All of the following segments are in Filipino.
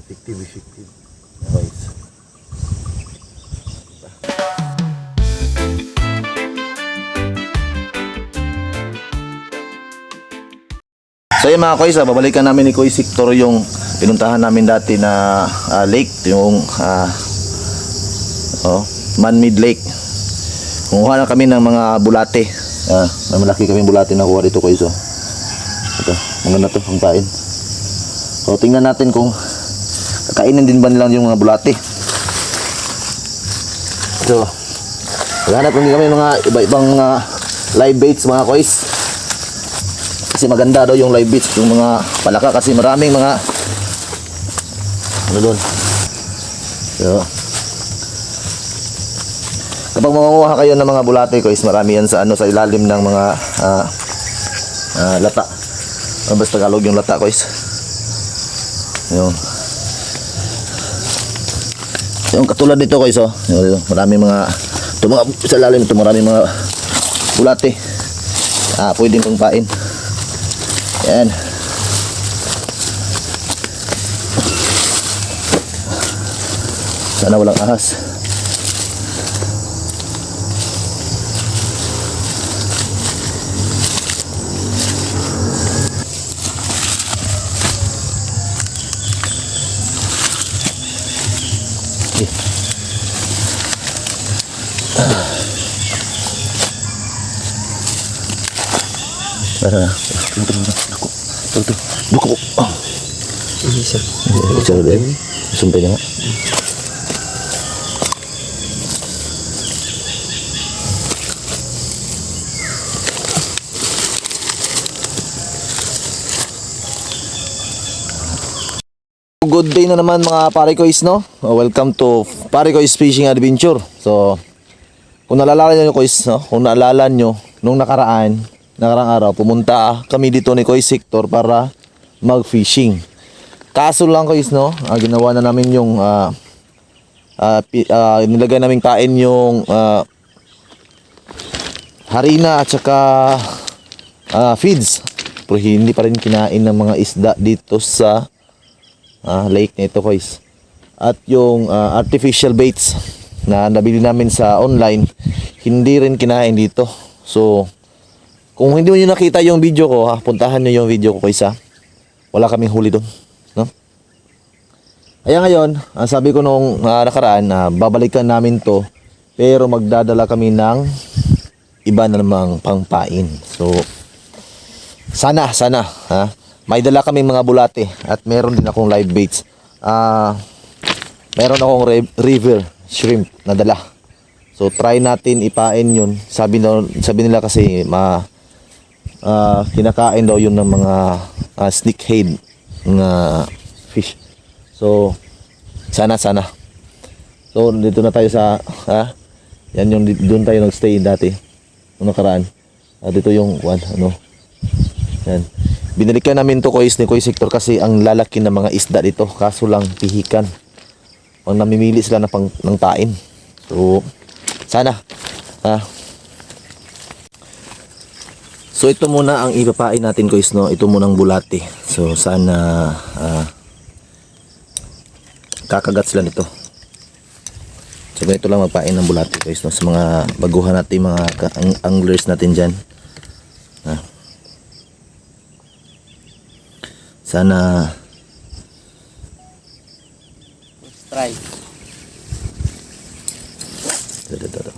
Effective, effective. Guys. So yun mga koys, babalikan namin ni Kuy Sector yung pinuntahan namin dati na lake, yung man-made lake. Kumuha na kami ng mga bulate. May malaki kaming bulate na kuha dito koys. Ito, maganda to, ang pain. So tingnan natin kung kakainin din ba nilang yung mga bulate. So, maghanap kami mga iba-ibang mga live baits mga koys. Kasi maganda daw yung live baits, yung mga palaka kasi maraming mga ano doon. So, kapag mangunguha kayo ng mga bulate ko is marami yan sa sa ilalim ng mga lata. Basta Tagalog yung lata ko is. Yung katulad nito ko is maraming mga sa ilalim ito maraming mga bulate. Pwedeng kong pain. Yan. Sana walang ahas. Tara. Buka po. Isa. Isa din. Sumpay na nga. Good day na naman mga Parikoys, no? Welcome to Parikoys Fishing Adventure. So, kung naalala nyo guys, no? Kung naalala nyo, nung nakarang araw, pumunta kami dito ni Kuy Sector para mag-fishing. Kaso lang guys, no? Ginawa na namin yung nilagay namin kain yung harina at saka feeds. Pero hindi pa rin kinain ng mga isda dito sa lake na ito guys. At yung artificial baits na nabili namin sa online, hindi rin kinain dito. So, kung hindi mo nyo nakita yung video ko, puntahan nyo yung video ko guys. Wala kaming huli doon, no? Kaya ngayon, sabi ko nung nakaraan, babalikan namin to, pero magdadala kami ng iba na namang pangpain. So, sana may dala kaming mga bulate at meron din akong live baits. Meron akong river shrimp na dala. So try natin ipain yun. Sabi nila kasi kinakain daw yun ng mga snakehead na fish. So sana. So dito na tayo sa yan yung doon tayo nagstay dati nung nakaraan. Dito yung yan. Binalikan namin to ni Kuy Sector kasi ang lalaki ng mga isda dito, kaso lang pihikan. Ang namimili sila ng pain. So, sana. So, ito muna ang ipapain natin guys, no? Ito muna ang bulate. So, sana kakagat sila nito. So, ganito lang magpain ng bulate guys, no? Sa mga baguhan natin, mga anglers natin dyan. Sana let's try. Ito.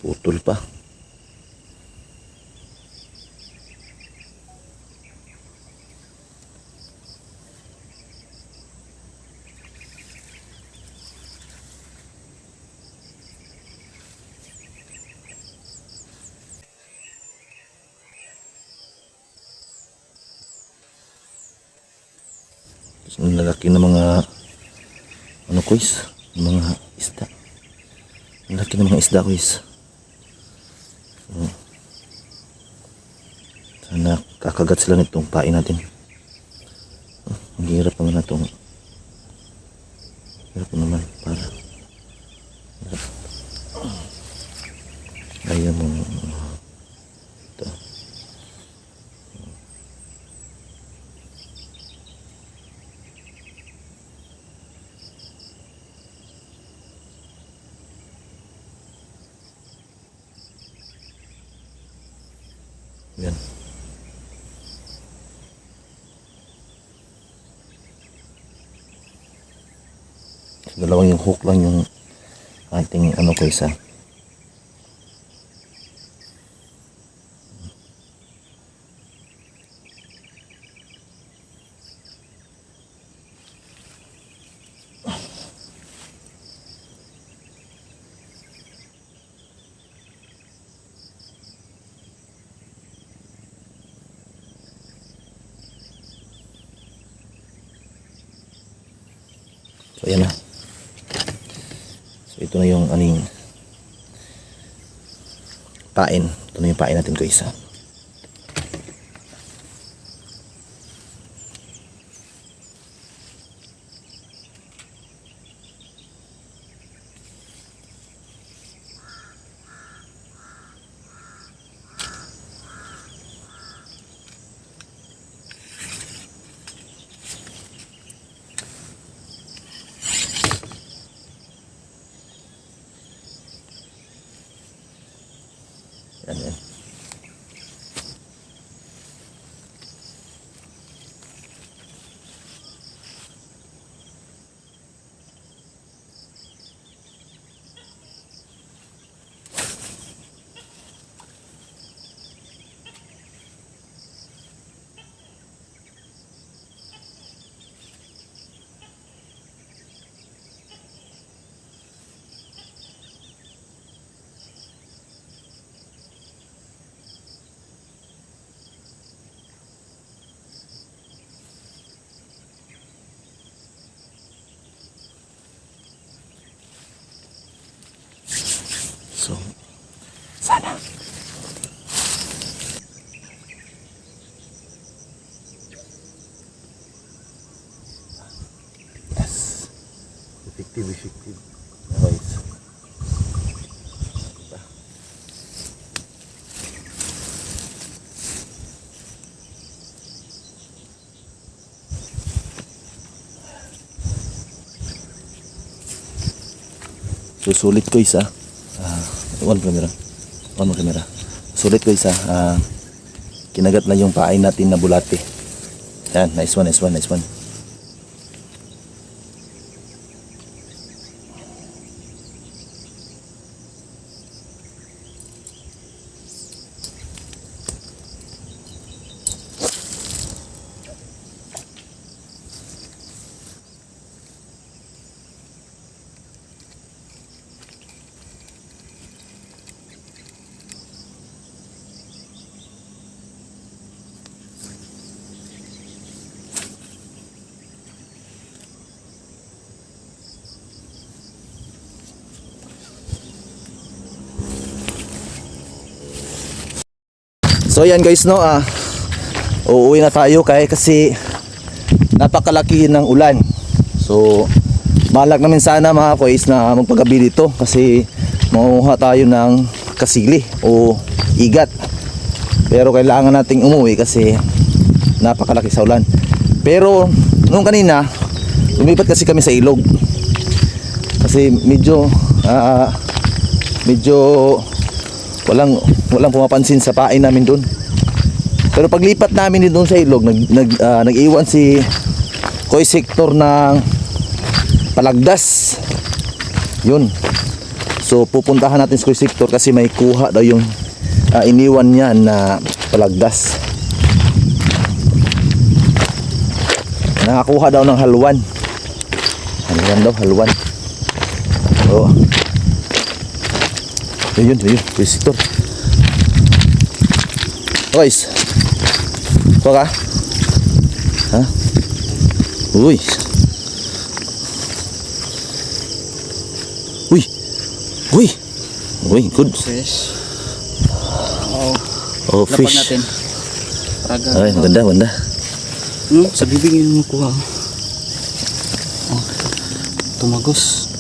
Putol pa. Ang lalaki ng mga guys, mga isda. Ang lalaki ng mga isda guys. So, sana kakagat sila nitong pain natin. Ang hirap naman na itong Hirap naman para. Ayan mo. Ito. Yan. Dalawang yung hook lang yung ating ano ko isa. So ayan na. So ito na yung aning pain. Ito na yung pain natin ko isa. Yan, yan. So, sana. Yes. Effective, effective. Guys. Susulit ko isa. One camera. Sulit ko isa. Kinagat na yung pain natin na bulate. Yan, nice one. So yan guys, no, uuwi na tayo kasi napakalaki ng ulan. So malak namin sana mga kois na magpagabi dito kasi makuha tayo ng kasili o igat. Pero kailangan nating umuwi kasi napakalaki sa ulan. Pero nung kanina lumipat kasi kami sa ilog kasi medyo walang pumapansin sa pain namin doon. Pero paglipat namin doon sa ilog, nag-iwan si Koy Sector ng palagdas. Yun. So pupuntahan natin si Koy Sector kasi may kuha daw yung iniwan niya na palagdas. Nakakuha daw ng halwan. Halwan. Oh. Yun, Koy Sector. Guys, ito ka? Ha? Uy, good. Fish. Oh, Lapag fish. natin. Ay, maganda. Sa bibig yung makuha. Ito. tumagos.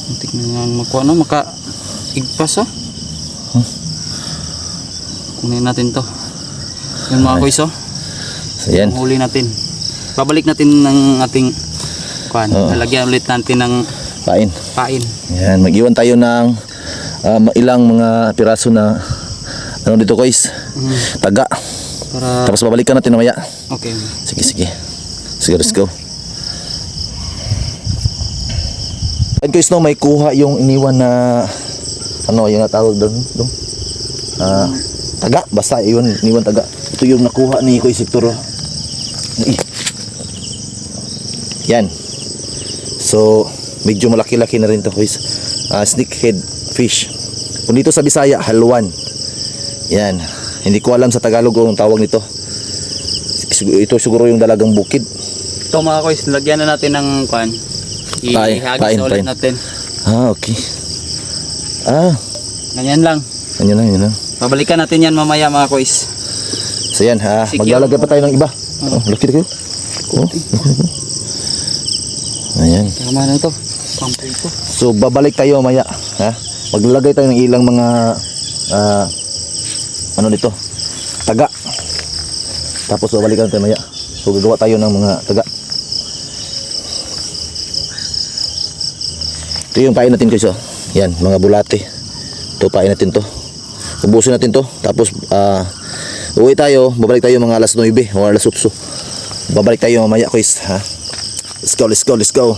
Muntik na nga makuha na, maka-igpas oh. Kunin natin to. Yung mga kuys oh. So yan. Huli natin. Babalik natin ng ating kuan. Oo. Lalagyan ulit natin ng Pain. pain. Yan, mag-iwan tayo ng ilang mga piraso na ano dito guys, taga. Para Tapos babalikan natin mamaya. okay. Sige, sige. Sige, let's go. And guys, no, may kuha yung iniwan na ano yung natawag doon? Taga, basta iniwan taga. Ito yung nakuha ni Kuya Sector. Yan. So, medyo malaki-laki na rin to guys. Snakehead fish. Kung dito sa Bisaya, halwan. Yan. Hindi ko alam sa Tagalog kung tawag nito. Ito siguro yung dalagang bukid. Ito mga kuys, lagyan na natin ng kuan. Pain, Ihagis na ulit pain. natin. Okay. Ganyan lang. Yan lang. Babalikan natin yan mamaya mga kuys. So yan ha, Sige, maglalagay pa tayo ng iba. Oh, laki kayo. Oh. Ayan. Tama na ito. Pampo ito. So babalik tayo mamaya, ha? Maglalagay tayo ng ilang mga ano dito? Taga. Tapos babalikan tayo mamaya. So gagawa tayo ng mga taga. Ito yung pain natin guys, oh. Yan, mga bulate. Ito pain natin to. Ubusin natin to. Tapos uwi tayo, babalik tayo mga alas 9 o alas 8. Babalik tayo mamaya guys, ha? Let's go.